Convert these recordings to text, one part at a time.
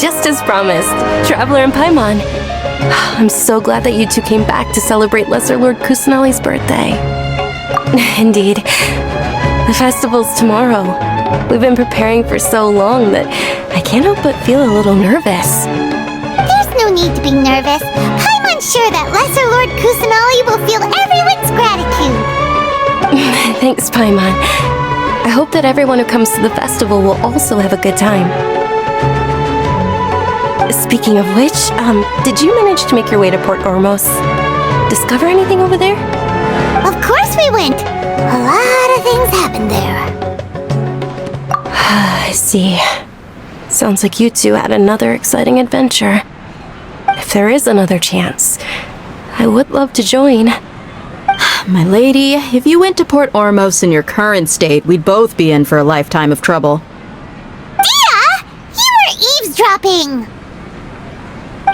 just as promised. Traveler and Paimon. I'm so glad that you two came back to celebrate Lesser Lord Kusanali's birthday. Indeed. The festival's tomorrow. We've been preparing for so long that I can't help but feel a little nervous. There's no need to be nervous. Paimon's sure that Lesser Lord Kusanali will feel everyone's gratitude. Thanks, Paimon. I hope that everyone who comes to the festival will also have a good time. Speaking of which, did you manage to make your way to Port Ormos? Discover anything over there? Of course we went. A lot of things happened there. I see. Sounds like you two had another exciting adventure. If there is another chance, I would love to join. My lady, if you went to Port Ormos in your current state, we'd both be in for a lifetime of trouble. Dia! You were eavesdropping!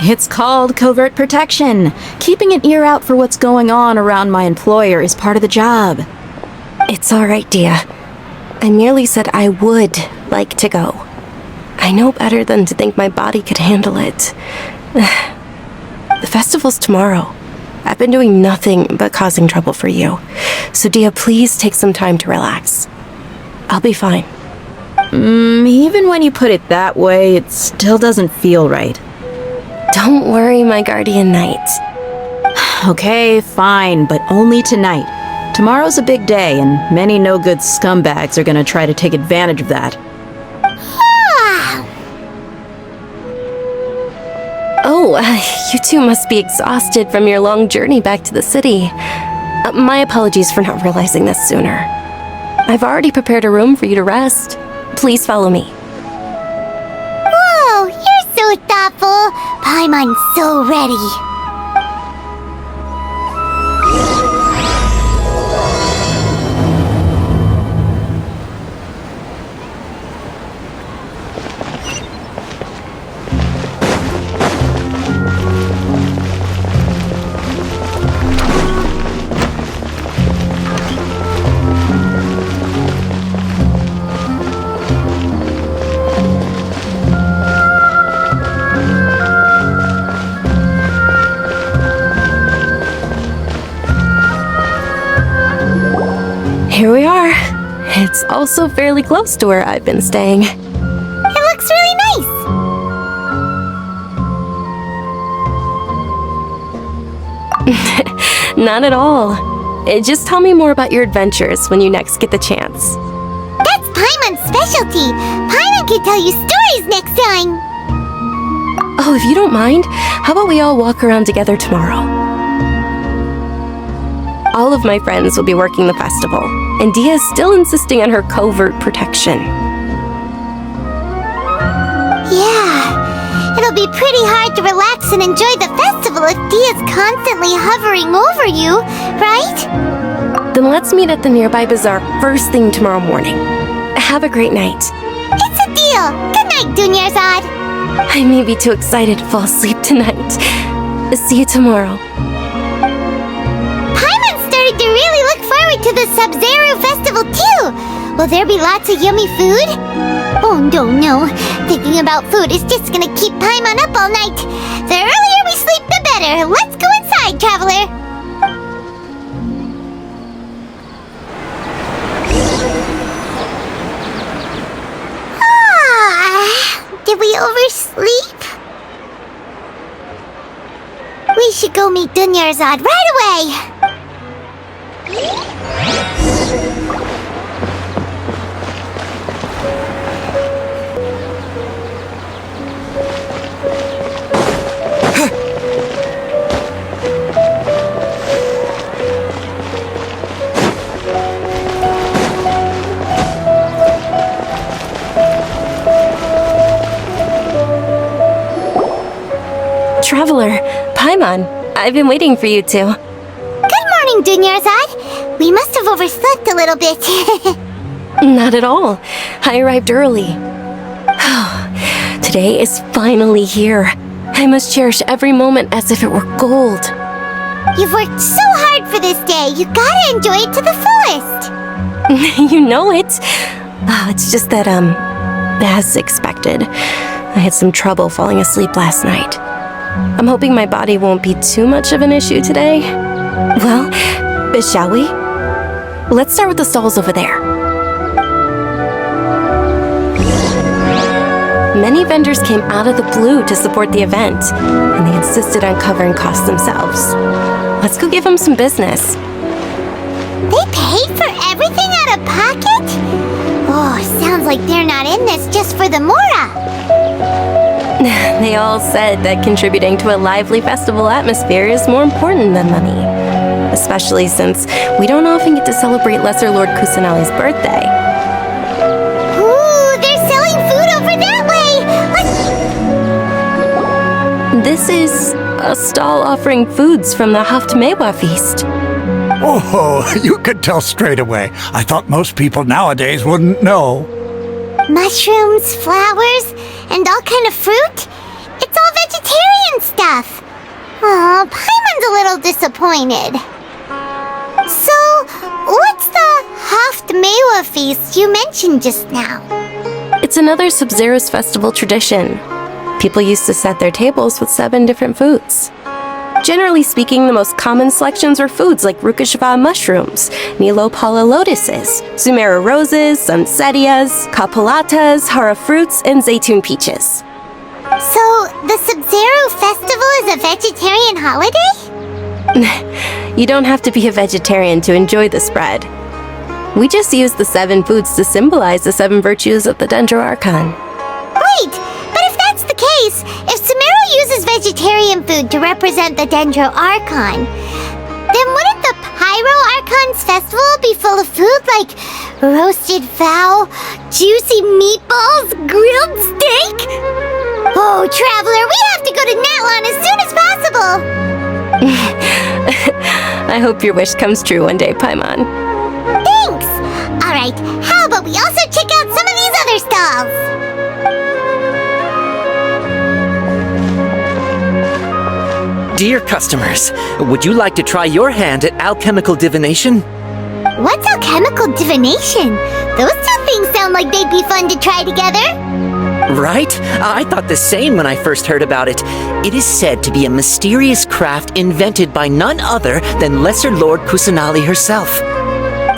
It's called covert protection. Keeping an ear out for what's going on around my employer is part of the job. It's all right, Dia. I merely said I would like to go. I know better than to think my body could handle it. The festival's tomorrow. I've been doing nothing but causing trouble for you. So Dia, please take some time to relax. I'll be fine. Even when you put it that way, it still doesn't feel right. Don't worry, my guardian knight. Okay, fine, but only tonight. Tomorrow's a big day, and many no-good scumbags are gonna try to take advantage of that. Oh, you two must be exhausted from your long journey back to the city. My apologies for not realizing this sooner. I've already prepared a room for you to rest. Please follow me. Whoa, you're so thoughtful. Paimon's so ready. Here we are. It's also fairly close to where I've been staying. It looks really nice. Not at all. Just tell me more about your adventures when you next get the chance. That's Paimon's specialty. Paimon can tell you stories next time. Oh, if you don't mind, how about we all walk around together tomorrow? All of my friends will be working the festival, and Dia is still insisting on her covert protection. Yeah, it'll be pretty hard to relax and enjoy the festival if Dia's constantly hovering over you, right? Then let's meet at the nearby bazaar first thing tomorrow morning. Have a great night. It's a deal. Good night, Dunyarzad. I may be too excited to fall asleep tonight. See you tomorrow. To really look forward to the Sub-Zero Festival too! Will there be lots of yummy food? Oh no. Thinking about food is just gonna keep Paimon up all night. The earlier we sleep, the better. Let's go inside, traveler! Did we oversleep? We should go meet Dunyarzad right away! Traveler, Paimon, I've been waiting for you two. Good morning, Dunyarzad. We must have overslept a little bit. Not at all. I arrived early. Today is finally here. I must cherish every moment as if it were gold. You've worked so hard for this day. You gotta enjoy it to the fullest. You know it. It's just that, as expected, I had some trouble falling asleep last night. I'm hoping my body won't be too much of an issue today. Well, shall we? Let's start with the stalls over there. Many vendors came out of the blue to support the event, and they insisted on covering costs themselves. Let's go give them some business. They paid for everything out of pocket? Oh, sounds like they're not in this just for the Mora. They all said that contributing to a lively festival atmosphere is more important than money. Especially since we don't often get to celebrate Lesser Lord Kusanali's birthday. Ooh, they're selling food over that way! This is a stall offering foods from the Haftmewa feast. Oh, you could tell straight away. I thought most people nowadays wouldn't know. Mushrooms, flowers, and all kind of fruit? It's all vegetarian stuff. Oh, Paimon's a little disappointed. So, what's the Haftmewa feast you mentioned just now? It's another Sub-Zero's festival tradition. People used to set their tables with 7 different foods. Generally speaking, the most common selections were foods like Rukashava mushrooms, Nilopala lotuses, Sumera roses, Sunsetias, Kapalatas, Hara fruits, and Zaytun peaches. So, the Sub-Zero festival is a vegetarian holiday? You don't have to be a vegetarian to enjoy the spread. We just use the 7 foods to symbolize the 7 virtues of the Dendro Archon. Wait, but if that's the case, if Sumero uses vegetarian food to represent the Dendro Archon, then wouldn't the Pyro Archon's festival be full of food like roasted fowl, juicy meatballs, grilled steak? Oh, Traveler, we have to go to Natlan as soon as possible! I hope your wish comes true one day, Paimon. Thanks! Alright, how about we also check out some of these other stalls? Dear customers, would you like to try your hand at alchemical divination? What's alchemical divination? Those 2 things sound like they'd be fun to try together. Right? I thought the same when I first heard about it. It is said to be a mysterious craft invented by none other than Lesser Lord Kusanali herself.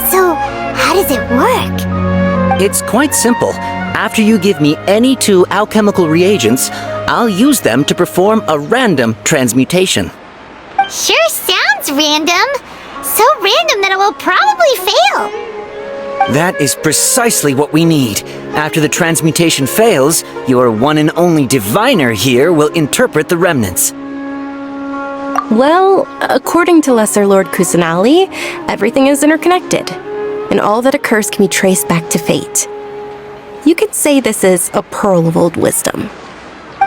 So, how does it work? It's quite simple. After you give me any 2 alchemical reagents, I'll use them to perform a random transmutation. Sure sounds random. So random that it will probably fail. That is precisely what we need. After the transmutation fails, your one and only diviner here will interpret the remnants. Well, according to Lesser Lord Kusanali, everything is interconnected, and all that occurs can be traced back to fate. You could say this is a pearl of old wisdom.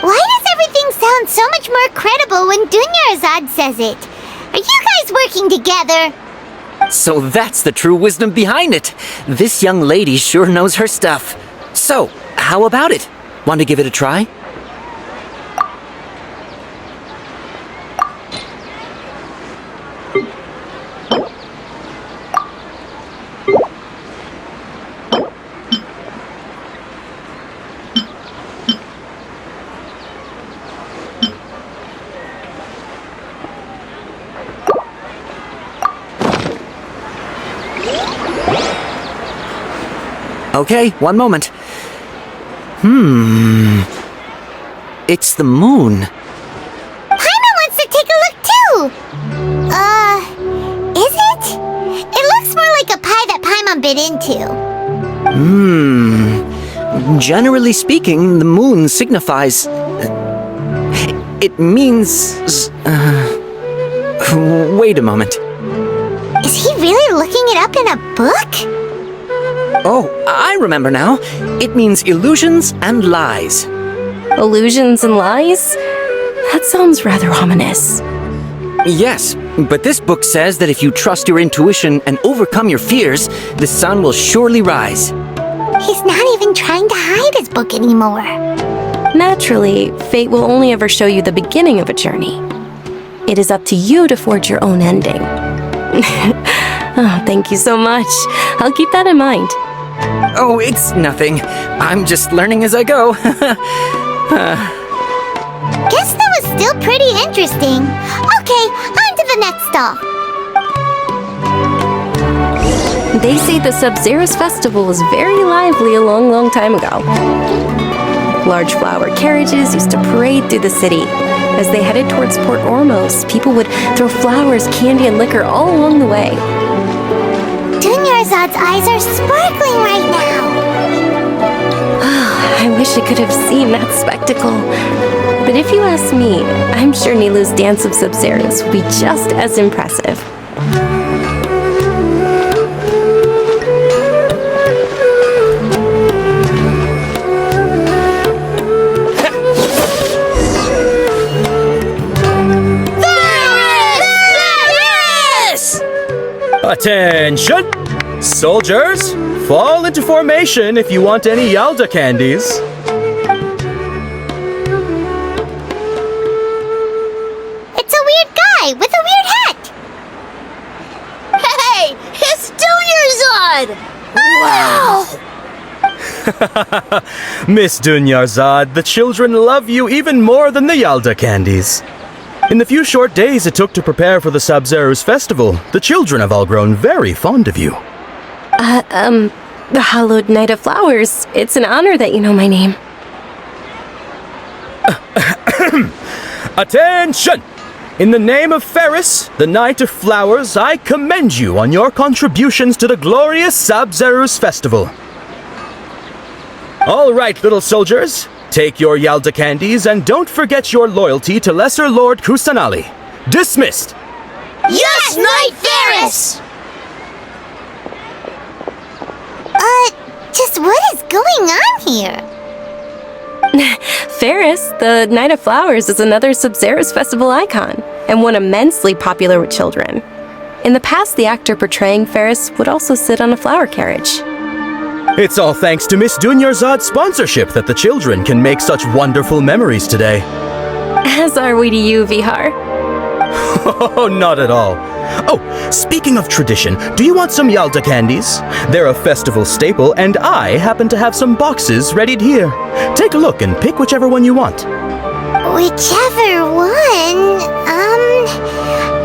Why does everything sound so much more credible when Dunyarzad says it? Are you guys working together? So that's the true wisdom behind it. This young lady sure knows her stuff. So, how about it? Want to give it a try? Okay, one moment. It's the moon. Paimon wants to take a look too! Is it? It looks more like a pie that Paimon bit into. Generally speaking, the moon signifies... it means... wait a moment. Is he really looking it up in a book? Oh, I remember now. It means illusions and lies. Illusions and lies? That sounds rather ominous. Yes, but this book says that if you trust your intuition and overcome your fears, the sun will surely rise. He's not even trying to hide his book anymore. Naturally, fate will only ever show you the beginning of a journey. It is up to you to forge your own ending. Oh, thank you so much. I'll keep that in mind. Oh, it's nothing. I'm just learning as I go. Guess that was still pretty interesting. Okay, on to the next stall. They say the Sub-Zero's festival was very lively a long, long time ago. Large flower carriages used to parade through the city. As they headed towards Port Ormos, people would throw flowers, candy, and liquor all along the way. Dunyarzad's eyes are sparkling right now. I wish I could have seen that spectacle. But if you ask me, I'm sure Nilu's dance of Sub-Zeros will be just as impressive. Attention! Soldiers, fall into formation if you want any Yalda candies. It's a weird guy with a weird hat. Hey, it's Dunyarzad! Wow! Miss Dunyarzad, the children love you even more than the Yalda candies. In the few short days it took to prepare for the Sub-Zero's festival, the children have all grown very fond of you. The Hallowed Knight of Flowers. It's an honor that you know my name. Attention! In the name of Ferris, the Knight of Flowers, I commend you on your contributions to the glorious Sub-Zero's festival. All right, little soldiers. Take your Yalda candies and don't forget your loyalty to Lesser Lord Kusanali. Dismissed! Yes, Knight Ferris! Just what is going on here? Ferris, the Knight of Flowers, is another Sub-Zero's festival icon, and one immensely popular with children. In the past, the actor portraying Ferris would also sit on a flower carriage. It's all thanks to Miss Dunyarzad's sponsorship that the children can make such wonderful memories today. As are we to you, Vihar. Oh, not at all. Oh, speaking of tradition, do you want some Yalda candies? They're a festival staple, and I happen to have some boxes readied here. Take a look and pick whichever one you want. Whichever one,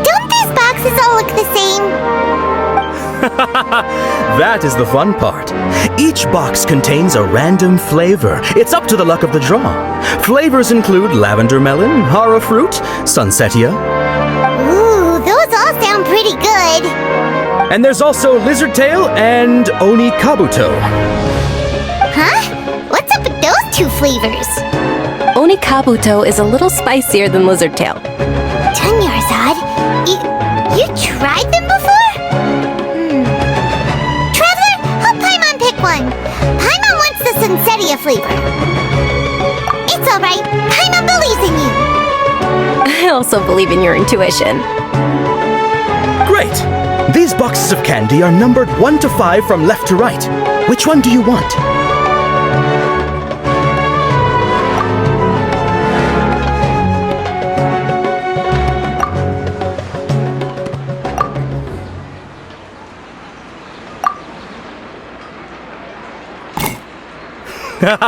don't these boxes all look the same? That is the fun part. Each box contains a random flavor. It's up to the luck of the draw. Flavors include lavender melon, hara fruit, sunsetia. Ooh, those all sound pretty good. And there's also lizard tail and oni kabuto. Huh? What's up with those two flavors? Oni Kabuto is a little spicier than Lizard Tail. Dunyarzad, you tried them before? Traveler, help Paimon pick one. Paimon wants the Sunsetia flavor. It's alright. Paimon believes in you. I also believe in your intuition. Great! These boxes of candy are numbered 1 to 5 from left to right. Which one do you want?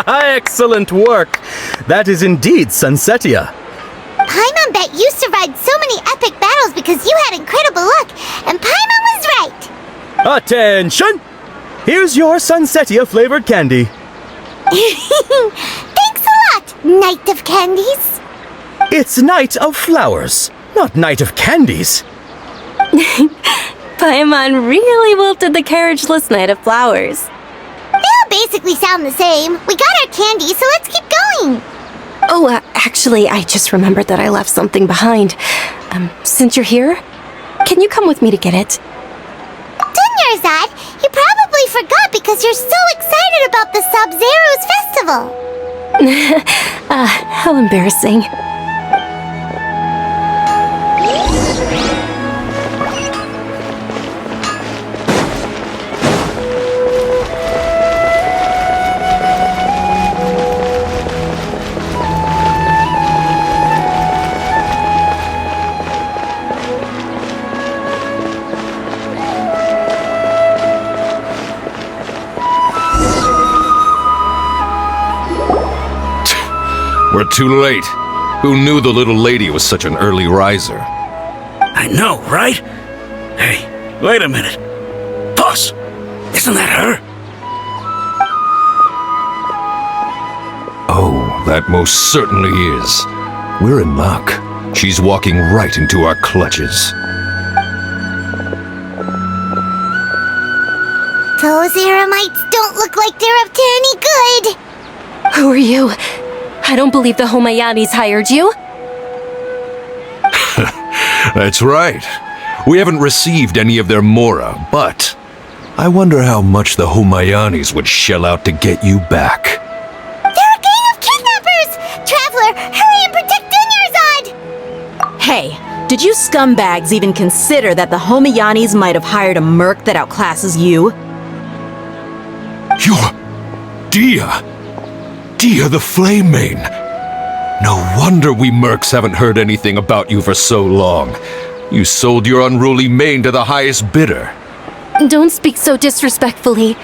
Excellent work! That is indeed Sunsetia. Paimon bet you survived so many epic battles because you had incredible luck, and Paimon was right. Attention! Here's your Sunsetia flavored candy. Thanks a lot, Knight of Candies. It's Knight of Flowers, not Knight of Candies. Paimon really wilted the carriageless Knight of Flowers. They all basically sound the same. We got our candy, so let's keep going. Oh, actually, I just remembered that I left something behind. Since you're here, can you come with me to get it? Dunyarzad, you probably forgot because you're so excited about the Sub-Zero's festival. How embarrassing. We're too late. Who knew the little lady was such an early riser? I know, right? Hey, wait a minute. Boss, isn't that her? Oh, that most certainly is. We're in luck. She's walking right into our clutches. Those Eremites don't look like they're up to any good. Who are you? I don't believe the Homayanis hired you. That's right. We haven't received any of their mora, but I wonder how much the Homayanis would shell out to get you back. They're a gang of kidnappers! Traveler, hurry and protect Dunyarzad! Hey, did you scumbags even consider that the Homayanis might have hired a merc that outclasses you? You're... Dia! Dia the Flame Mane! No wonder we mercs haven't heard anything about you for so long. You sold your unruly mane to the highest bidder. Don't speak so disrespectfully.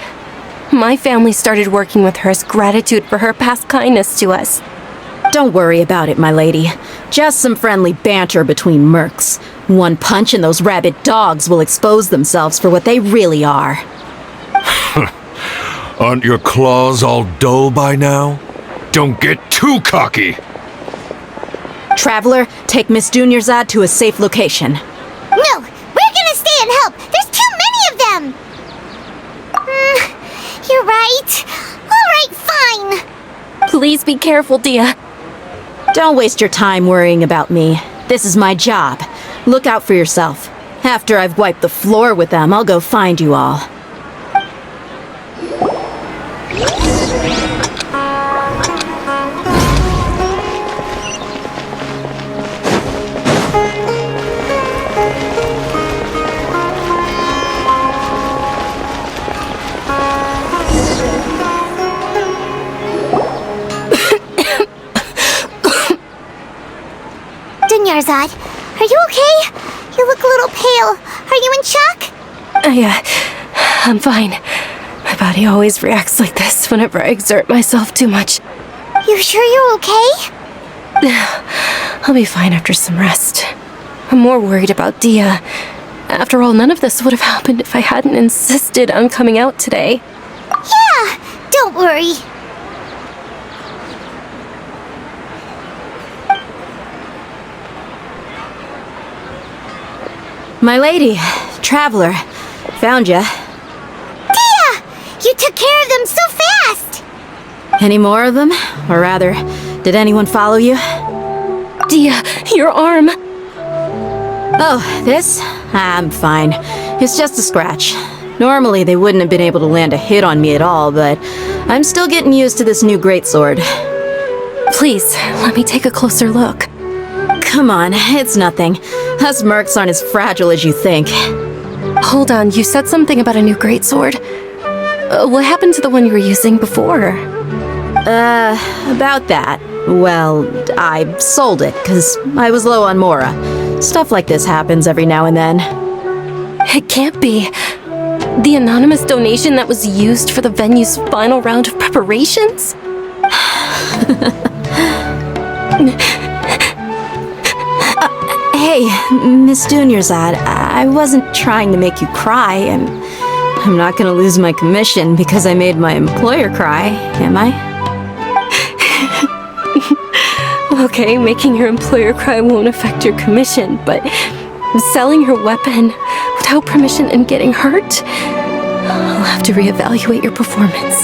My family started working with her as gratitude for her past kindness to us. Don't worry about it, my lady. Just some friendly banter between mercs. One punch and those rabid dogs will expose themselves for what they really are. Aren't your claws all dull by now? Don't get too cocky! Traveler, take Miss Dunyarzad to a safe location. No, we're gonna stay and help. There's too many of them. You're right. All right, fine. Please be careful, Dia. Don't waste your time worrying about me. This is my job. Look out for yourself. After I've wiped the floor with them, I'll go find you all. Dunyarzad, are you okay? You look a little pale. Are you in shock? I'm fine. My body always reacts like this whenever I exert myself too much. You sure you're okay? I'll be fine after some rest. I'm more worried about Dia. After all, none of this would have happened if I hadn't insisted on coming out today. Yeah, don't worry. My lady, Traveler, found ya. Dia! You took care of them so fast! Any more of them? Or rather, did anyone follow you? Dia, your arm! Oh, this? I'm fine. It's just a scratch. Normally, they wouldn't have been able to land a hit on me at all, but I'm still getting used to this new greatsword. Please, let me take a closer look. Come on, it's nothing. Us mercs aren't as fragile as you think. Hold on, you said something about a new greatsword. What happened to the one you were using before? About that. Well, I sold it, because I was low on mora. Stuff like this happens every now and then. It can't be. The anonymous donation that was used for the venue's final round of preparations? Hey, Miss Dunyarzad, I wasn't trying to make you cry, and I'm not gonna lose my commission because I made my employer cry, am I? Okay, making your employer cry won't affect your commission, but selling your weapon without permission and getting hurt? I'll have to reevaluate your performance.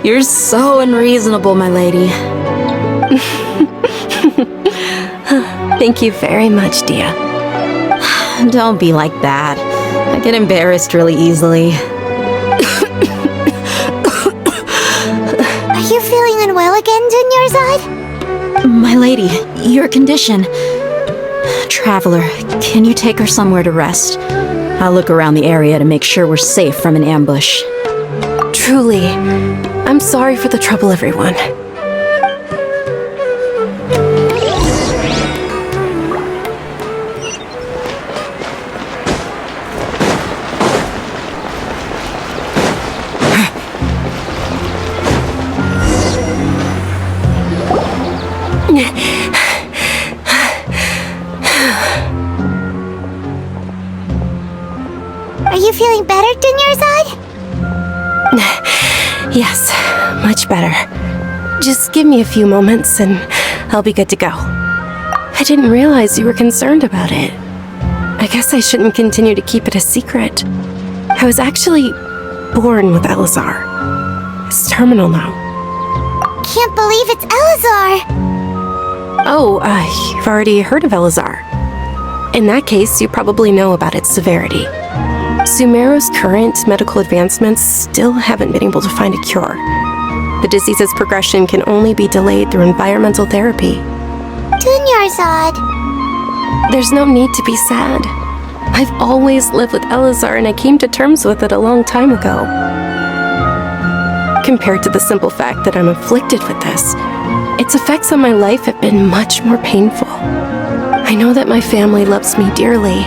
You're so unreasonable, my lady. Thank you very much, Dia. Don't be like that. I get embarrassed really easily. Are you feeling unwell again, Dunyarzad? My lady, your condition. Traveler, can you take her somewhere to rest? I'll look around the area to make sure we're safe from an ambush. Truly, I'm sorry for the trouble, everyone. you feeling better, Dunyarzad? Yes, much better. Just give me a few moments and I'll be good to go. I didn't realize you were concerned about it. I guess I shouldn't continue to keep it a secret. I was actually born with Elazar. It's terminal now. Can't believe it's Elazar! Oh, you've already heard of Elazar. In that case, you probably know about its severity. Sumeru's current medical advancements still haven't been able to find a cure. The disease's progression can only be delayed through environmental therapy. Dunyarzad. There's no need to be sad. I've always lived with Elazar and I came to terms with it a long time ago. Compared to the simple fact that I'm afflicted with this, its effects on my life have been much more painful. I know that my family loves me dearly.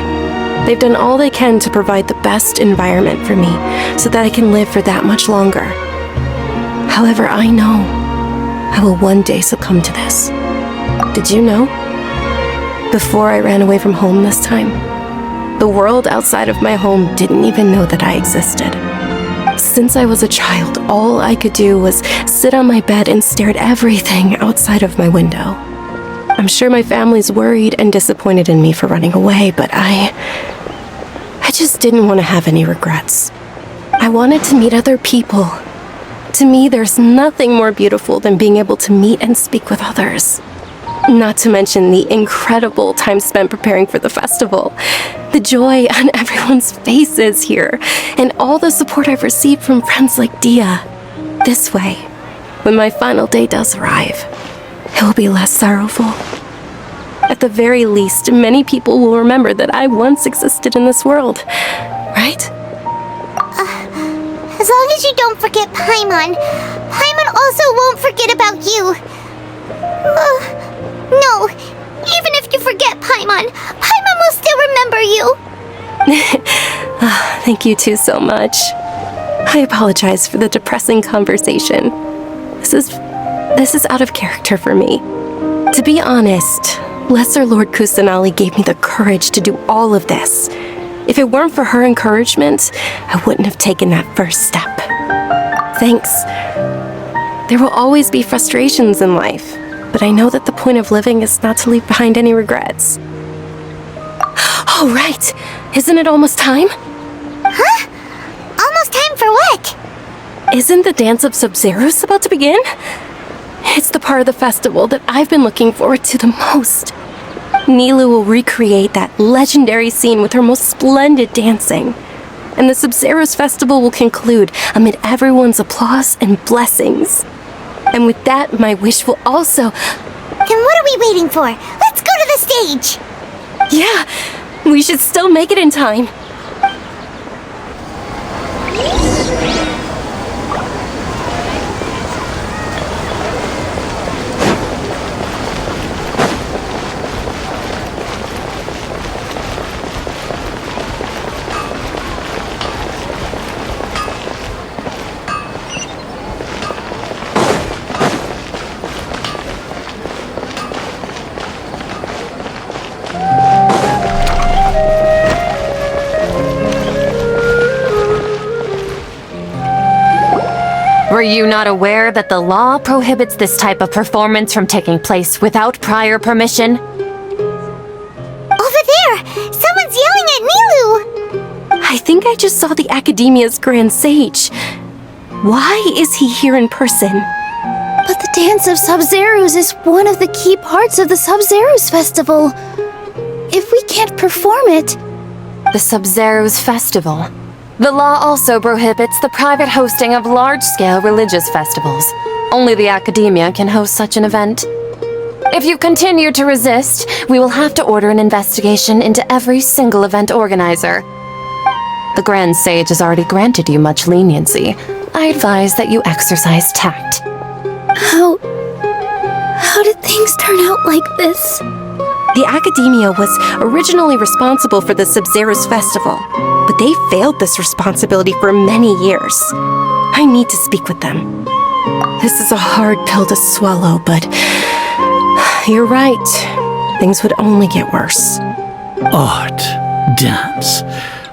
They've done all they can to provide the best environment for me so that I can live for that much longer. However, I know I will one day succumb to this. Did you know? Before I ran away from home this time, the world outside of my home didn't even know that I existed. Since I was a child, all I could do was sit on my bed and stare at everything outside of my window. I'm sure my family's worried and disappointed in me for running away, but I just didn't want to have any regrets. I wanted to meet other people. To me, there's nothing more beautiful than being able to meet and speak with others. Not to mention the incredible time spent preparing for the festival, the joy on everyone's faces here, and all the support I've received from friends like Dia. This way, when my final day does arrive, it will be less sorrowful. At the very least, many people will remember that I once existed in this world, right? As long as you don't forget Paimon, Paimon also won't forget about you. No, even if you forget Paimon, Paimon will still remember you. Thank you two so much. I apologize for the depressing conversation. This is out of character for me. To be honest, Lesser Lord Kusanali gave me the courage to do all of this. If it weren't for her encouragement, I wouldn't have taken that first step. Thanks. There will always be frustrations in life, but I know that the point of living is not to leave behind any regrets. Oh, right! Isn't it almost time? Huh? Almost time for what? Isn't the Dance of Sub-Zeros about to begin? It's the part of the festival that I've been looking forward to the most. Nilu will recreate that legendary scene with her most splendid dancing. And the Sub-Zeros festival will conclude amid everyone's applause and blessings. And with that, my wish will also... Then what are we waiting for? Let's go to the stage! Yeah, we should still make it in time. Were you not aware that the law prohibits this type of performance from taking place without prior permission? Over there! Someone's yelling at Nilu! I think I just saw the Academia's Grand Sage. Why is he here in person? But the Dance of Sub-Zeros is one of the key parts of the Sub-Zeros Festival. If we can't perform it... The Sub-Zeros Festival. The law also prohibits the private hosting of large-scale religious festivals. Only the Academia can host such an event. If you continue to resist, we will have to order an investigation into every single event organizer. The Grand Sage has already granted you much leniency. I advise that you exercise tact. How did things turn out like this? The Academia was originally responsible for the Sub-Zeros Festival, but they failed this responsibility for many years. I need to speak with them. This is a hard pill to swallow, but you're right. Things would only get worse. Art, dance.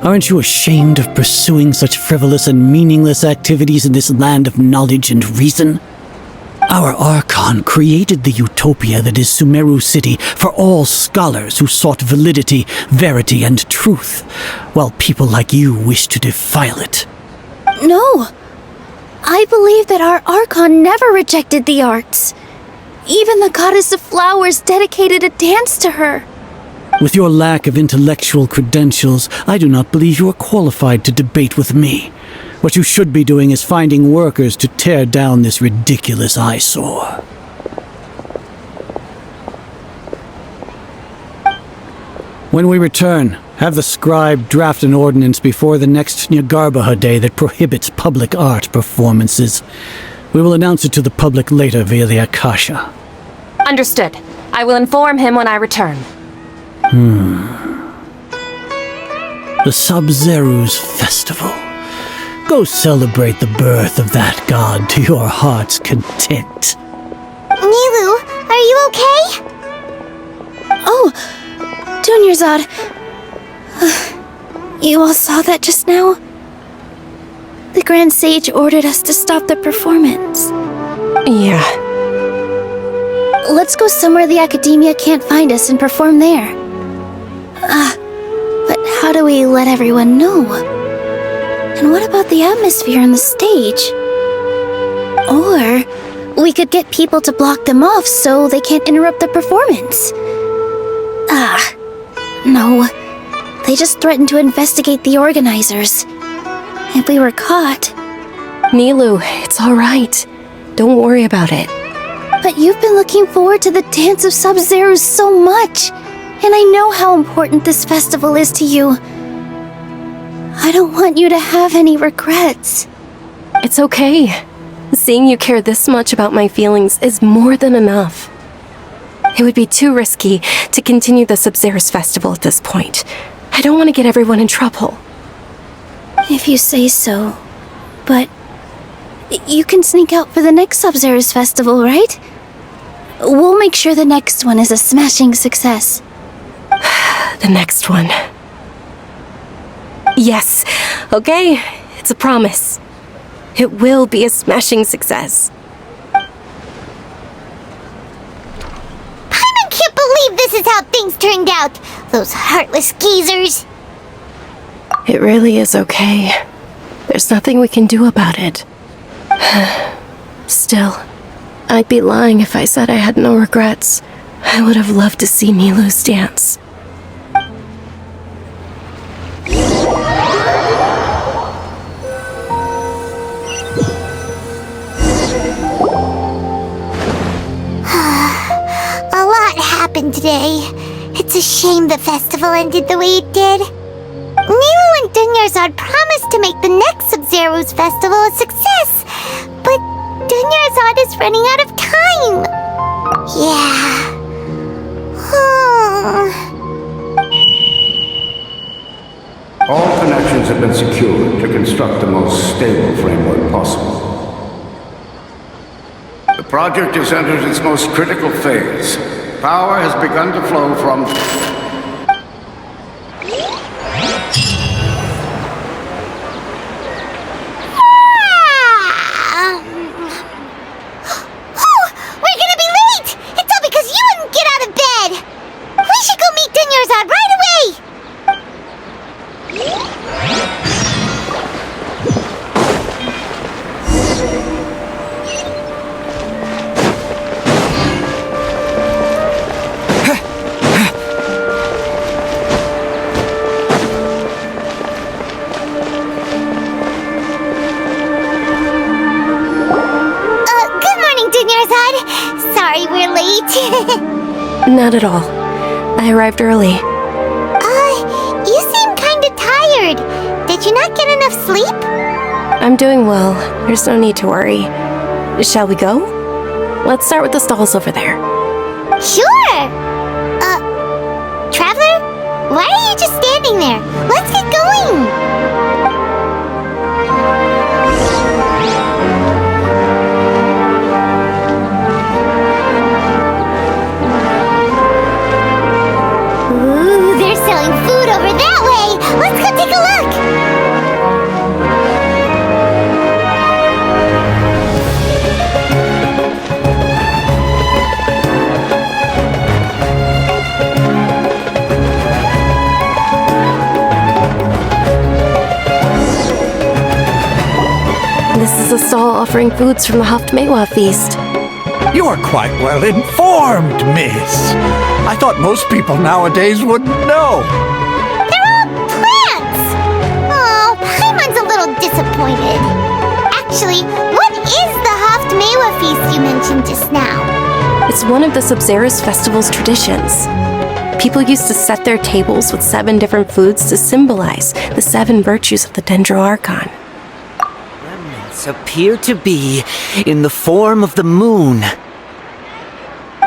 Aren't you ashamed of pursuing such frivolous and meaningless activities in this land of knowledge and reason? Our Archon created the utopia that is Sumeru City for all scholars who sought validity, verity, and truth, while people like you wish to defile it. No! I believe that our Archon never rejected the arts. Even the goddess of flowers dedicated a dance to her. With your lack of intellectual credentials, I do not believe you are qualified to debate with me. What you should be doing is finding workers to tear down this ridiculous eyesore. When we return, have the scribe draft an ordinance before the next Nyargarbaha Day that prohibits public art performances. We will announce it to the public later via the Akasha. Understood. I will inform him when I return. The Sub-Zeru's Festival. Go celebrate the birth of that god to your heart's content. Nilu, are you okay? Oh, Dunyarzad. You all saw that just now? The Grand Sage ordered us to stop the performance. Yeah. Let's go somewhere the Academia can't find us and perform there. But how do we let everyone know? And what about the atmosphere on the stage? Or we could get people to block them off so they can't interrupt the performance. No. They just threatened to investigate the organizers. If we were caught... Nilu, it's all right. Don't worry about it. But you've been looking forward to the Dance of Sub-Zero so much, and I know how important this festival is to you. I don't want you to have any regrets. It's okay. Seeing you care this much about my feelings is more than enough. It would be too risky to continue the Sub-Zero's festival at this point. I don't want to get everyone in trouble. If you say so. But you can sneak out for the next Sub-Zero's festival, right? We'll make sure the next one is a smashing success. The next one. Yes. Okay, it's a promise. It will be a smashing success. I can't believe this is how things turned out. Those heartless geezers. It really is okay. There's nothing we can do about it. Still, I'd be lying if I said I had no regrets. I would have loved to see Nilu's dance. A lot happened today. It's a shame the festival ended the way it did. Nilu and Dunyarzad promised to make the next Sub-Zero's festival a success, but Dunyarzad is running out of time. Yeah. All connections have been secured to construct the most stable framework possible. The project has entered its most critical phase. Power has begun to flow from... We're gonna be late! It's all because you wouldn't get out of bed! We should go meet Dunyarzad right away! Good morning, Dunyarzad. Sorry we're late. Not at all. I arrived early. You seem kinda tired. Did you not get enough sleep? I'm doing well. There's no need to worry. Shall we go? Let's start with the stalls over there. Sure! Traveler? Why are you just standing there? Let's get going! Ooh, they're selling food over that way! Let's go take a look! is a stall offering foods from the Haftmewa feast. You are quite well informed, miss. I thought most people nowadays wouldn't know. They're all plants! Oh, Paimon's a little disappointed. Actually, what is the Haftmewa feast you mentioned just now? It's one of the Sub-Zerus festival's traditions. People used to set their tables with 7 different foods to symbolize the 7 virtues of the Dendroarchon. Remnants appear to be in the form of the moon.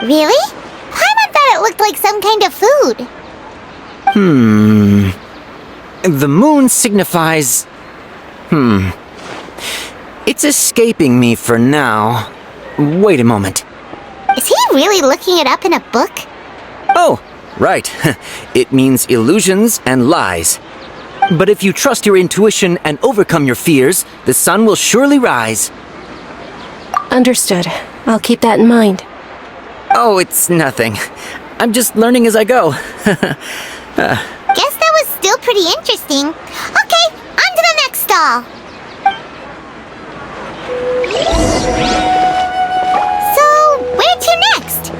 Really? Paimon thought it looked like some kind of food. The moon signifies... It's escaping me for now. Wait a moment. Is he really looking it up in a book? Oh, right. It means illusions and lies. But if you trust your intuition and overcome your fears, the sun will surely rise. Understood. I'll keep that in mind. Oh, it's nothing. I'm just learning as I go. Guess that was still pretty interesting. Okay, on to the next stall. So, where to next?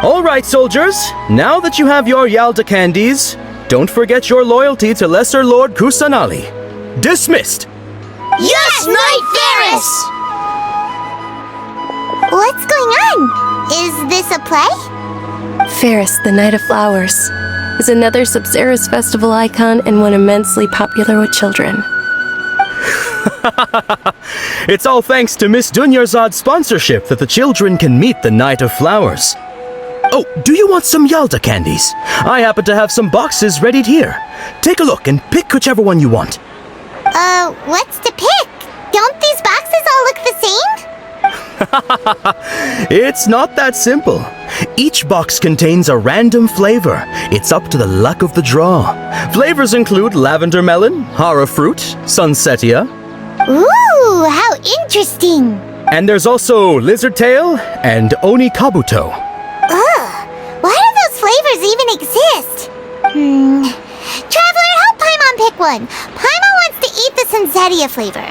All right, soldiers. Now that you have your Yalda candies, don't forget your loyalty to Lesser Lord Kusanali. Dismissed! Yes, Knight Ferris! What's going on? Is this a play? Ferris, the Knight of Flowers, is another Sub-Zerus festival icon and one immensely popular with children. It's all thanks to Miss Dunyarzad's sponsorship that the children can meet the Knight of Flowers. Oh, do you want some Yalda candies? I happen to have some boxes readied here. Take a look and pick whichever one you want. What's to pick? Don't these boxes all look the same? It's not that simple. Each box contains a random flavor. It's up to the luck of the draw. Flavors include lavender melon, hara fruit, sunsetia. Ooh, how interesting! And there's also lizard tail and oni kabuto. Why do those flavors even exist? Traveler, help Paimon pick one. Paimon wants to eat the Sunsetia flavor.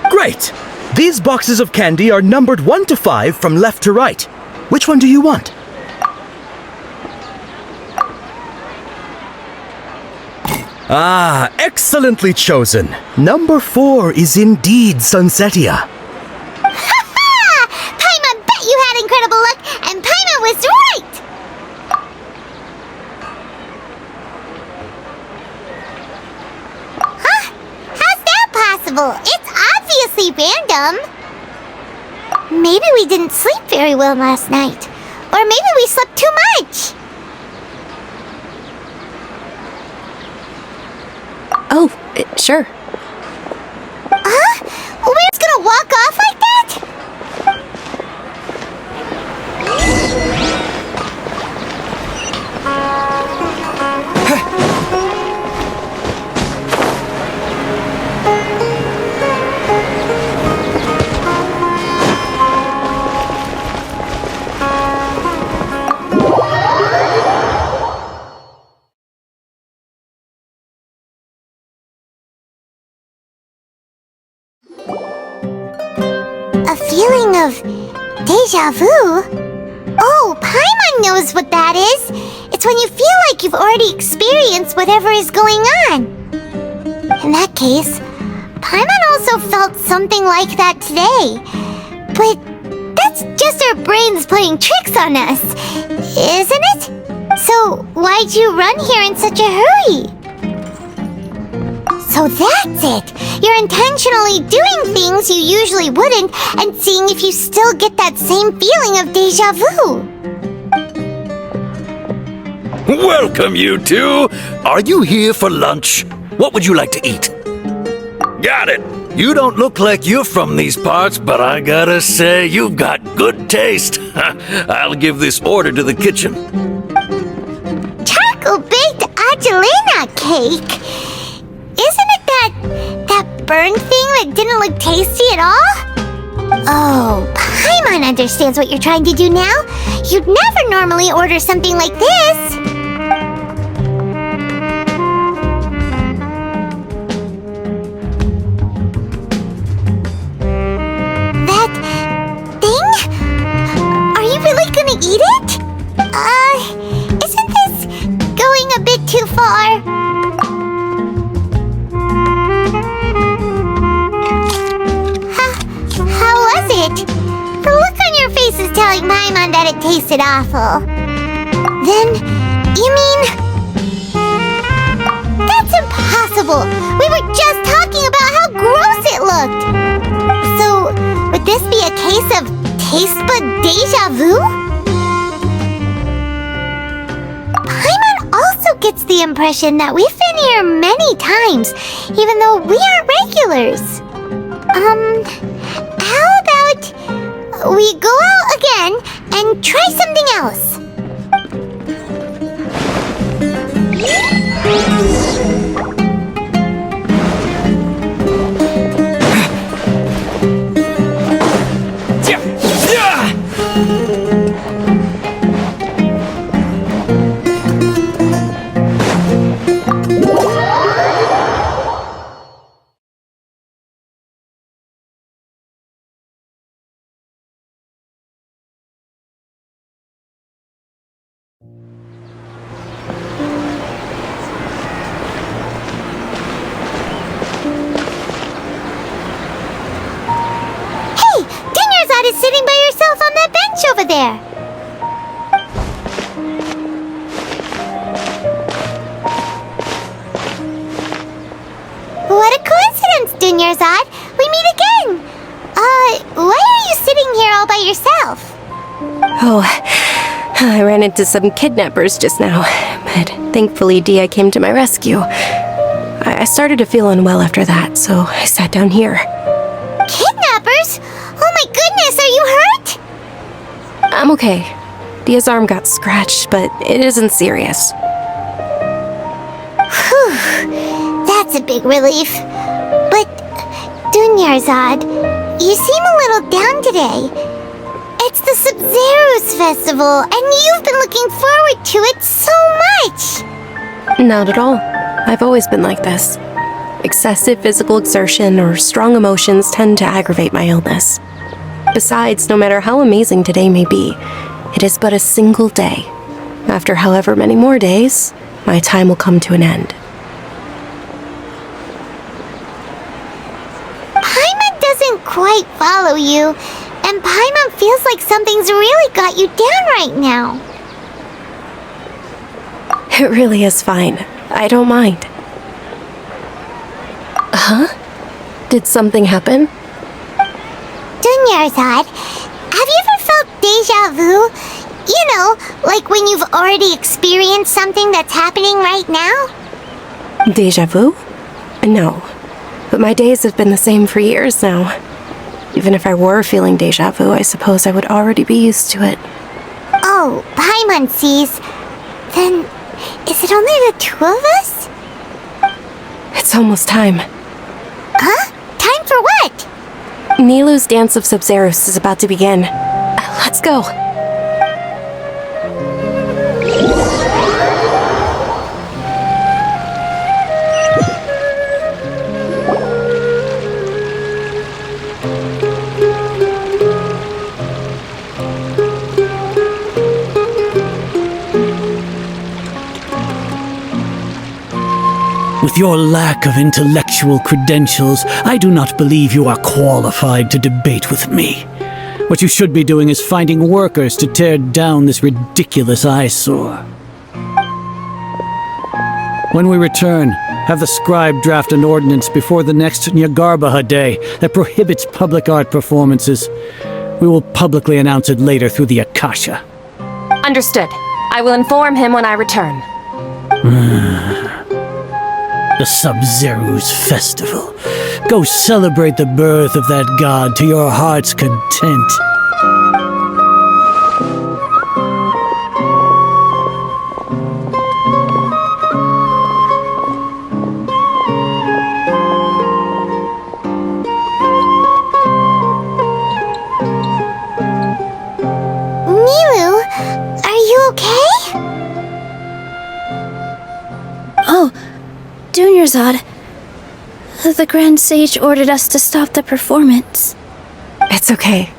Great! These boxes of candy are numbered 1 to 5 from left to right. Which one do you want? Ah, excellently chosen. Number 4 is indeed Sunsetia. Ha! Paimon bet you had incredible luck, and Paimon was right! Huh? How's that possible? It's obviously random. Maybe we didn't sleep very well last night. Or maybe we slept too much. Oh, sure. We're just gonna walk off like that? A feeling of deja vu? Oh, Paimon knows what that is. It's when you feel like you've already experienced whatever is going on. In that case, Paimon also felt something like that today. But that's just our brains playing tricks on us, isn't it? So why'd you run here in such a hurry? So that's it! You're intentionally doing things you usually wouldn't and seeing if you still get that same feeling of deja vu. Welcome, you two. Are you here for lunch? What would you like to eat? Got it. You don't look like you're from these parts, but I gotta say, you've got good taste. I'll give this order to the kitchen. Charcoal-baked Angelina cake? Isn't it that burn thing that didn't look tasty at all? Oh, Paimon understands what you're trying to do now. You'd never normally order something like this. Eat it? Isn't this going a bit too far? How was it? The look on your face is telling Paimon that it tasted awful. Then, you mean... That's impossible! We were just talking about how gross it looked! So, would this be a case of taste bud deja vu? Gets the impression that we've been here many times, even though we aren't regulars. How about we go out again and try something else? Is sitting by yourself on that bench over there. What a coincidence, Dunyarzad. We meet again. Why are you sitting here all by yourself? Oh, I ran into some kidnappers just now, but thankfully Dia came to my rescue. I started to feel unwell after that, so I sat down here. Kidnappers? Oh my goodness, are you hurt? I'm okay. Dia's arm got scratched, but it isn't serious. Whew, that's a big relief. But, Dunyarzad, you seem a little down today. It's the Sub-Zero's festival, and you've been looking forward to it so much! Not at all. I've always been like this. Excessive physical exertion or strong emotions tend to aggravate my illness. Besides, no matter how amazing today may be, it is but a single day. After however many more days, my time will come to an end. Paimon doesn't quite follow you, and Paimon feels like something's really got you down right now. It really is fine. I don't mind. Huh? Did something happen? Dunyarzad, have you ever felt deja vu? You know, like when you've already experienced something that's happening right now? Deja vu? No. But my days have been the same for years now. Even if I were feeling deja vu, I suppose I would already be used to it. Oh, Paimon sees. Then, is it only the two of us? It's almost time. Huh? Time for what? Nilou's Dance of Sub-Zeros is about to begin. Let's go. With your lack of intellectual credentials, I do not believe you are qualified to debate with me. What you should be doing is finding workers to tear down this ridiculous eyesore. When we return, have the scribe draft an ordinance before the next Nyagarbaha Day that prohibits public art performances. We will publicly announce it later through the Akasha. Understood. I will inform him when I return. The Sub-Zero's festival. Go celebrate the birth of that god to your heart's content. Milu, are you okay? Oh, Dunyarzad. The Grand Sage ordered us to stop the performance. It's okay.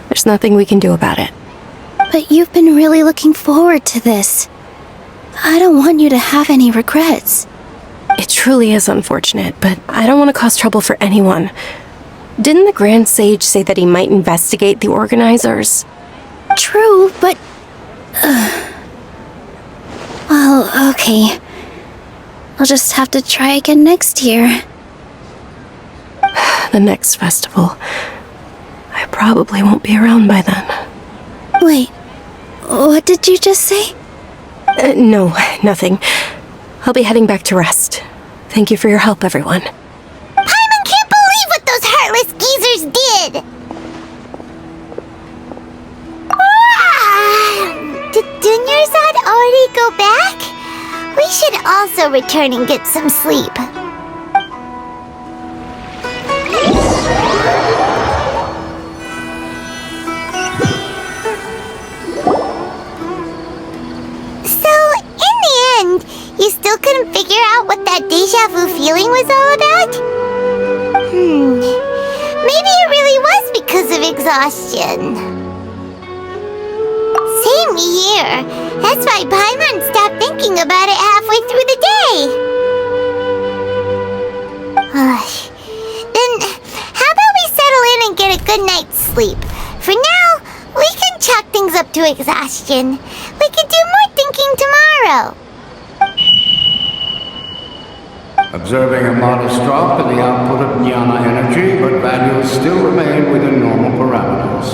There's nothing we can do about it. But you've been really looking forward to this. I don't want you to have any regrets. It truly is unfortunate, but I don't want to cause trouble for anyone. Didn't the Grand Sage say that he might investigate the organizers? True, but... Well, okay. I'll just have to try again next year. The next festival. I probably won't be around by then. Wait, what did you just say? No, nothing. I'll be heading back to rest. Thank you for your help, everyone. Paimon can't believe what those heartless geezers did! Did Dunyarzad already go back? We should also return and get some sleep. So, in the end, you still couldn't figure out what that deja vu feeling was all about? Maybe it really was because of exhaustion. Same here. That's why Paimon stopped thinking about it halfway through the day. Then, how about we settle in and get a good night's sleep? For now, we can chalk things up to exhaustion. We can do more thinking tomorrow. Observing a modest drop in the output of jnana energy, but values still remain within normal parameters.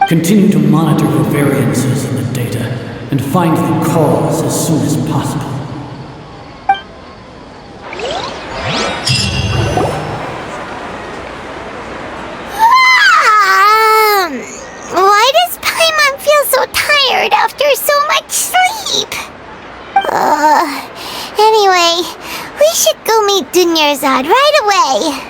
Continue to monitor for variances in the data and find the cause as soon as possible. Why does Paimon feel so tired after so much sleep? Anyway, we should go meet Dunyarzad right away.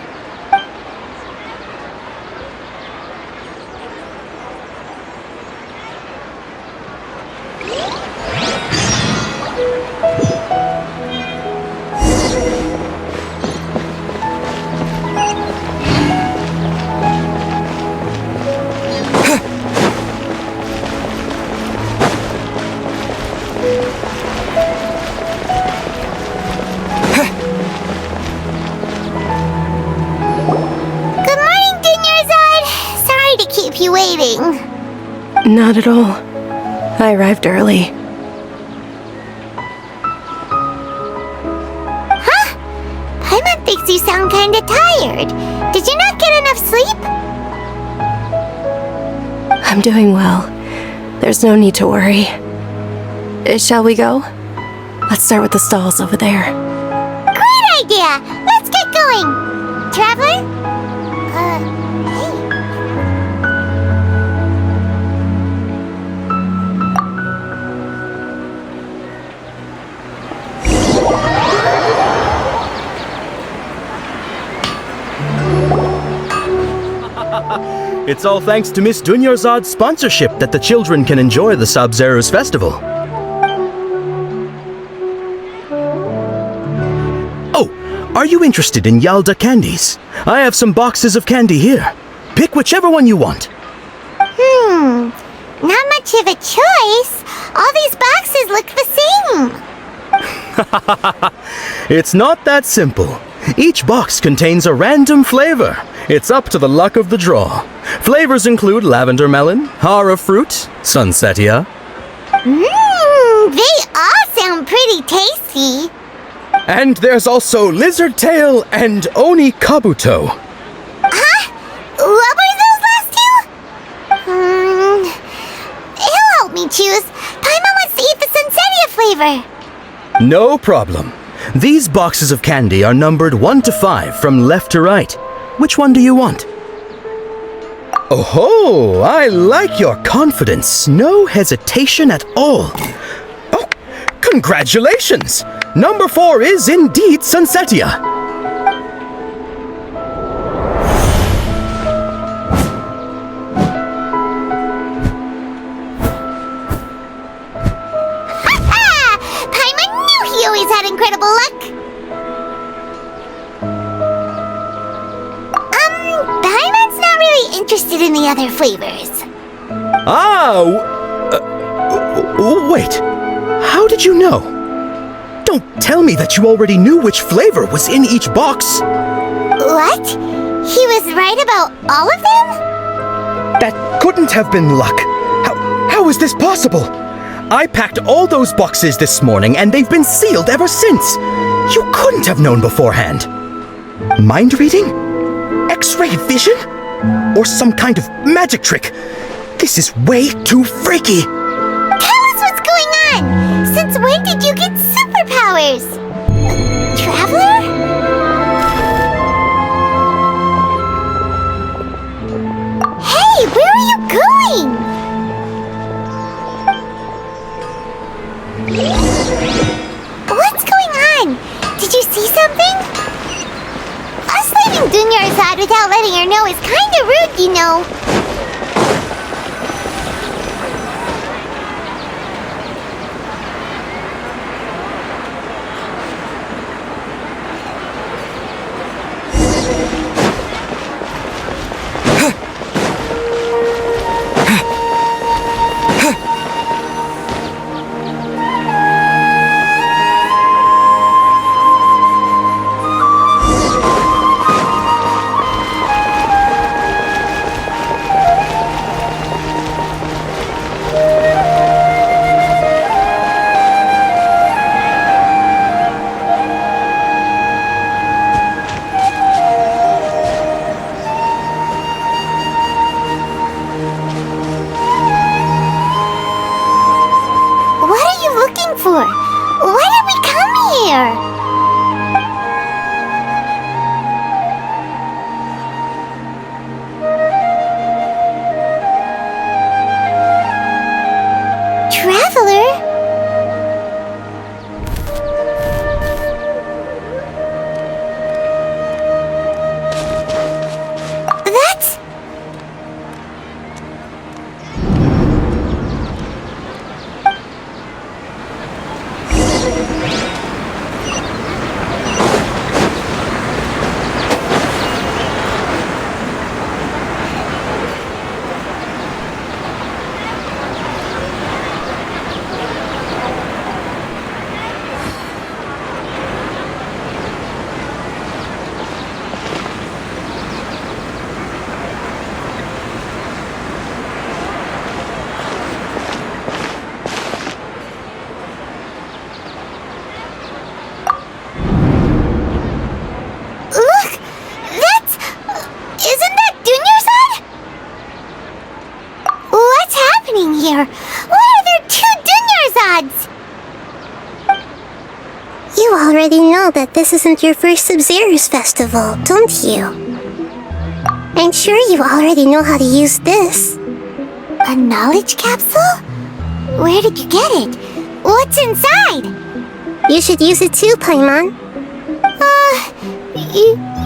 You waiting? Not at all. I arrived early. Huh? Paimon thinks you sound kinda tired. Did you not get enough sleep? I'm doing well. There's no need to worry. Shall we go? Let's start with the stalls over there. Great idea! Let's get going! Traveler? Hey. It's all thanks to Miss Dunyarzad's sponsorship that the children can enjoy the Sub-Zero's festival. Oh, are you interested in Yalda candies? I have some boxes of candy here. Pick whichever one you want. Not much of a choice. All these boxes look the same. It's not that simple. Each box contains a random flavor. It's up to the luck of the draw. Flavors include lavender melon, hara fruit, sunsetia. They all sound pretty tasty. And there's also lizard tail and oni kabuto. Huh? What were those last two? He'll help me choose. Paimon wants to eat the sunsetia flavor. No problem. These boxes of candy are numbered 1 to 5 from left to right. Which one do you want? Oh, I like your confidence. No hesitation at all. Oh, congratulations! Number 4 is indeed Sunsetia. Paimon knew he always had incredible luck! Paimon's not really interested in the other flavors. Wait. How did you know? Don't tell me that you already knew which flavor was in each box. What? He was right about all of them? That couldn't have been luck. How is this possible? I packed all those boxes this morning and they've been sealed ever since. You couldn't have known beforehand. Mind reading? X-ray vision? Or some kind of magic trick? This is way too freaky. Tell us what's going on! Since when did you get superpowers? Traveler? Hey, where are you going? What's going on? Did you see something? Us leaving Dunya's side without letting her know is kinda rude, you know. For? Why did we come here? Traveler? That's... Here. Why are there 2 Dunyarzad's? You already know that this isn't your first Sub-Zero's festival, don't you? I'm sure you already know how to use this. A knowledge capsule? Where did you get it? What's inside? You should use it too, Paimon.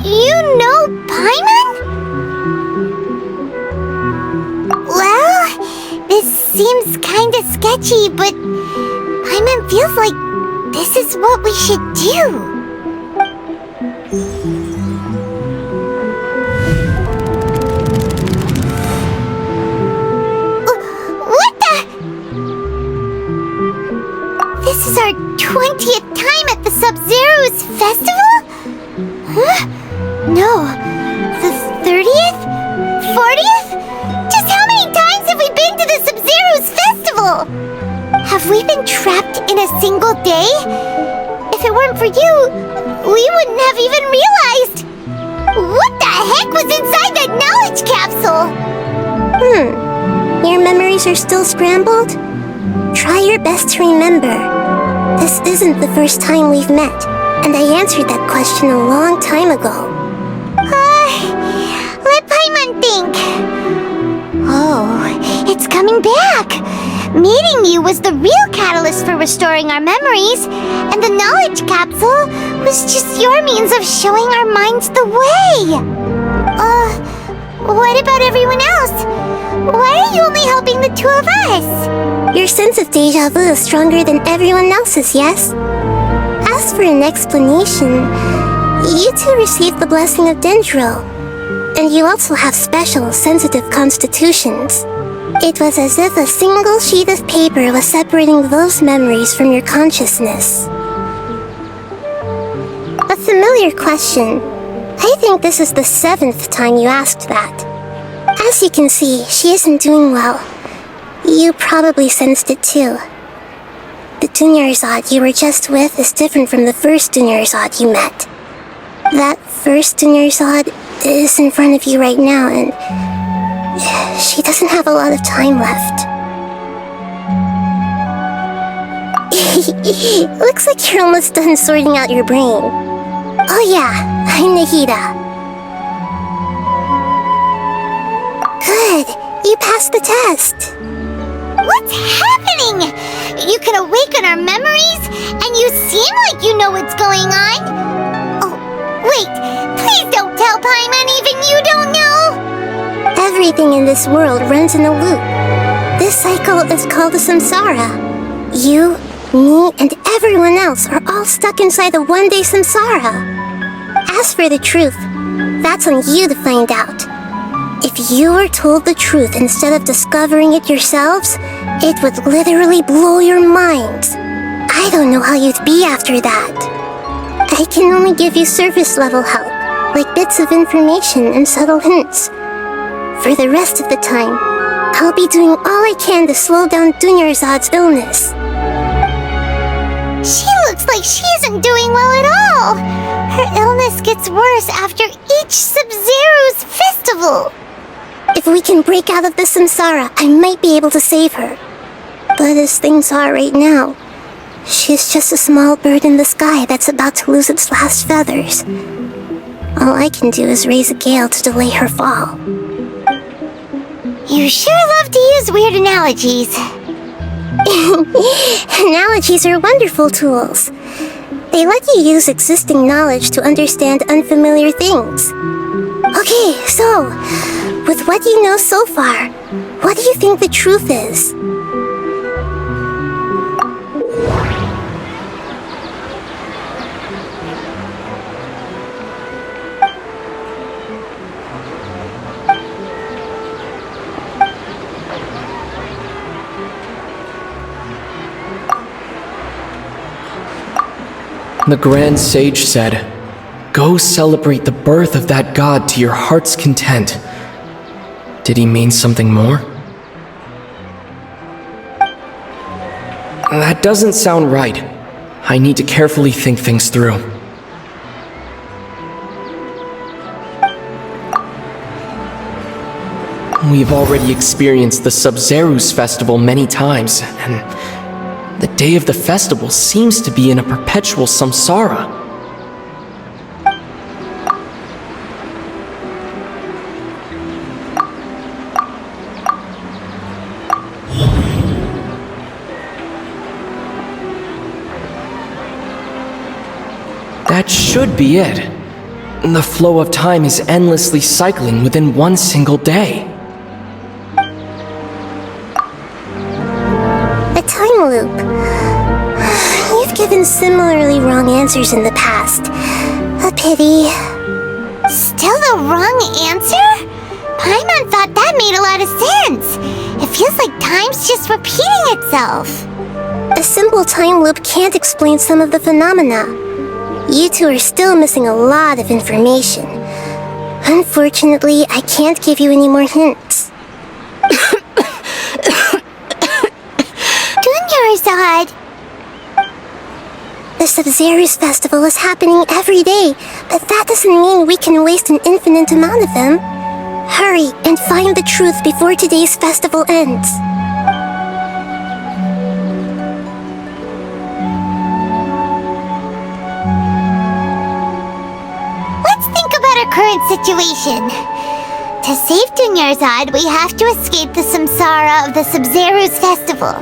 You know Paimon? Well... This seems kinda sketchy, but Paimon feels like this is what we should do. What the? This is our 20th time at the Sub-Zero's festival? Huh? No. The 30th? 40th? Just how many times have we been to the Sub-Zero's festival? Have we been trapped in a single day? If it weren't for you, we wouldn't have even realized. What the heck was inside that knowledge capsule? Your memories are still scrambled? Try your best to remember. This isn't the first time we've met. And I answered that question a long time ago. Let Paimon think. Oh, it's coming back. Meeting you was the real catalyst for restoring our memories, and the knowledge capsule was just your means of showing our minds the way. What about everyone else? Why are you only helping the two of us? Your sense of deja vu is stronger than everyone else's, yes? As for an explanation, you two received the blessing of Dendro, and you also have special, sensitive constitutions. It was as if a single sheet of paper was separating those memories from your consciousness. A familiar question. I think this is the 7th time you asked that. As you can see, she isn't doing well. You probably sensed it too. The Dunyarzad you were just with is different from the first Dunyarzad you met. That first Dunyarzad is in front of you right now, and she doesn't have a lot of time left. Looks like you're almost done sorting out your brain. Oh yeah, I'm Nahida. Good, you passed the test. What's happening? You can awaken our memories, and you seem like you know what's going on. Oh, wait, please don't tell Paimon even you don't know. Everything in this world runs in a loop. This cycle is called a samsara. You, me, and everyone else are all stuck inside the one-day samsara. As for the truth, that's on you to find out. If you were told the truth instead of discovering it yourselves, it would literally blow your minds. I don't know how you'd be after that. I can only give you surface-level help, like bits of information and subtle hints. For the rest of the time, I'll be doing all I can to slow down Dunyarzad's illness. She looks like she isn't doing well at all. Her illness gets worse after each Sub-Zero's festival. If we can break out of the samsara, I might be able to save her. But as things are right now, she's just a small bird in the sky that's about to lose its last feathers. All I can do is raise a gale to delay her fall. You sure love to use weird analogies. Analogies are wonderful tools. They let you use existing knowledge to understand unfamiliar things. Okay, so, with what you know so far, what do you think the truth is? The Grand Sage said, "Go celebrate the birth of that god to your heart's content." Did he mean something more? That doesn't sound right. I need to carefully think things through. We've already experienced the Sub-Zero's festival many times, and the day of the festival seems to be in a perpetual samsara. That should be it. The flow of time is endlessly cycling within one single day. A time loop. You've given similarly wrong answers in the past. A pity. Still the wrong answer? Paimon thought that made a lot of sense. It feels like time's just repeating itself. A simple time loop can't explain some of the phenomena. You two are still missing a lot of information. Unfortunately, I can't give you any more hints. Dunyarzad! The Sub-Zero's festival is happening every day, but that doesn't mean we can waste an infinite amount of them. Hurry and find the truth before today's festival ends. current situation. To save Dunyarzad, we have to escape the samsara of the Sub-Zero's festival.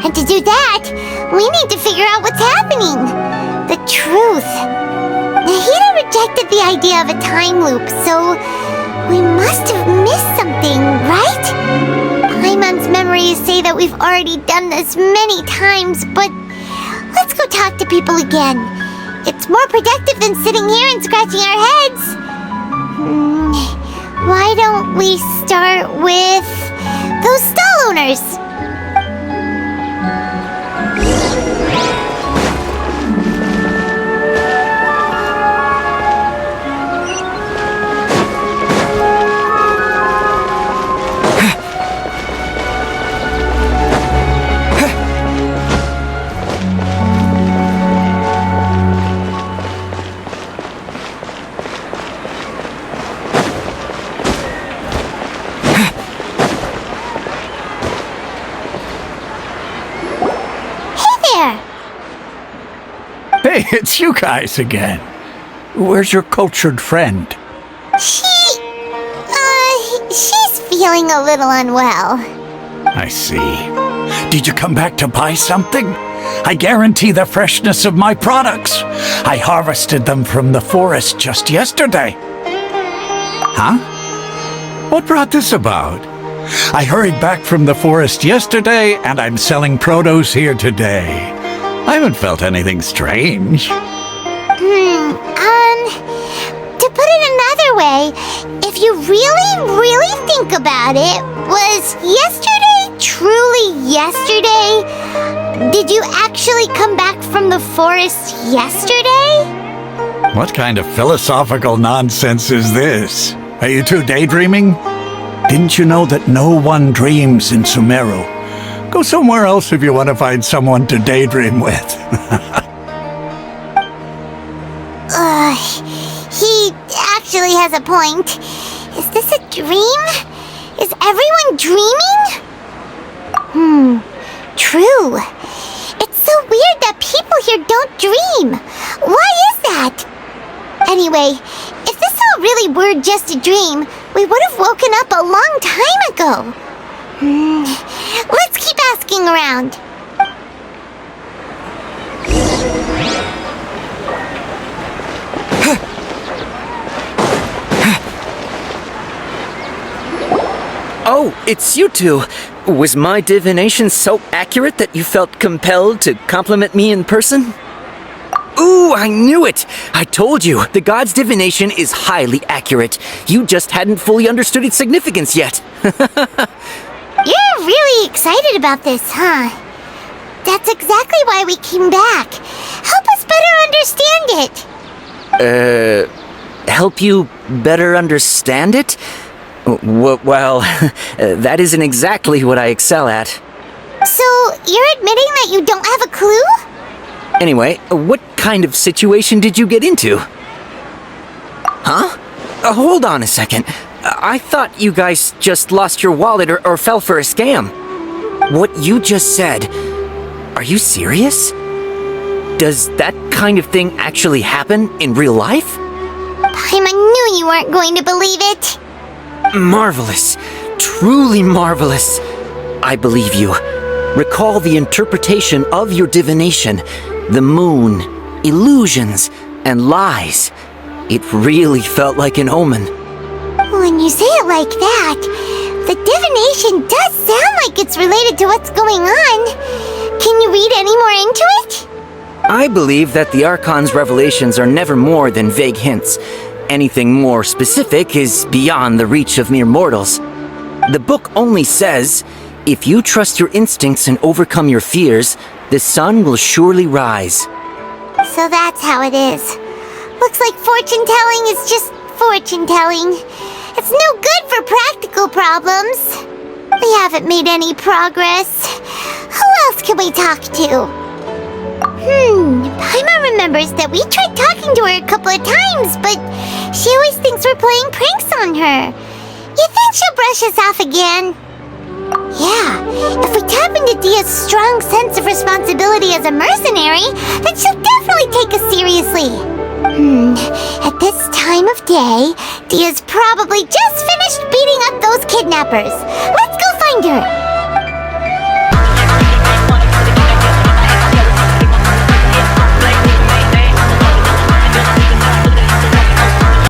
And to do that, we need to figure out what's happening. The truth. Nahida rejected the idea of a time loop, so we must have missed something, right? Paimon's memories say that we've already done this many times, but let's go talk to people again. It's more productive than sitting here and scratching our heads. Why don't we start with those stall owners? Hey, it's you guys again. Where's your cultured friend? She's feeling a little unwell. I see. Did you come back to buy something? I guarantee the freshness of my products. I harvested them from the forest just yesterday. Huh? What brought this about? I hurried back from the forest yesterday, and I'm selling produce here today. I haven't felt anything strange. To put it another way, if you really think about it, was yesterday truly yesterday? Did you actually come back from the forest yesterday? What kind of philosophical nonsense is this? Are you two daydreaming? Didn't you know that no one dreams in Sumeru? Go somewhere else if you want to find someone to daydream with. He actually has a point. Is this a dream? Is everyone dreaming? True. It's so weird that people here don't dream. Why is that? Anyway, if this all really were just a dream, we would have woken up a long time ago. Let's keep asking around. Oh, it's you two. Was my divination so accurate that you felt compelled to compliment me in person? Ooh, I knew it! I told you, the god's divination is highly accurate. You just hadn't fully understood its significance yet. You're really excited about this, huh? That's exactly why we came back. Help us better understand it. Help you better understand it? Well, that isn't exactly what I excel at. So, you're admitting that you don't have a clue? Anyway, what kind of situation did you get into? Huh? Hold on a second. I thought you guys just lost your wallet or fell for a scam. What you just said, are you serious? Does that kind of thing actually happen in real life? Paimon knew you weren't going to believe it. Marvelous. Truly marvelous. I believe you. Recall the interpretation of your divination, the moon, illusions, and lies. It really felt like an omen. When you say it like that, the divination does sound like it's related to what's going on. Can you read any more into it? I believe that the Archon's revelations are never more than vague hints. Anything more specific is beyond the reach of mere mortals. The book only says, if you trust your instincts and overcome your fears, the sun will surely rise. So that's how it is. Looks like fortune-telling is just fortune-telling. It's no good for practical problems. We haven't made any progress. Who else can we talk to? Paimon remembers that we tried talking to her a couple of times, but she always thinks we're playing pranks on her. You think she'll brush us off again? Yeah, if we tap into Dia's strong sense of responsibility as a mercenary, then she'll definitely take us seriously. At this time time of day, Dia's probably just finished beating up those kidnappers. Let's go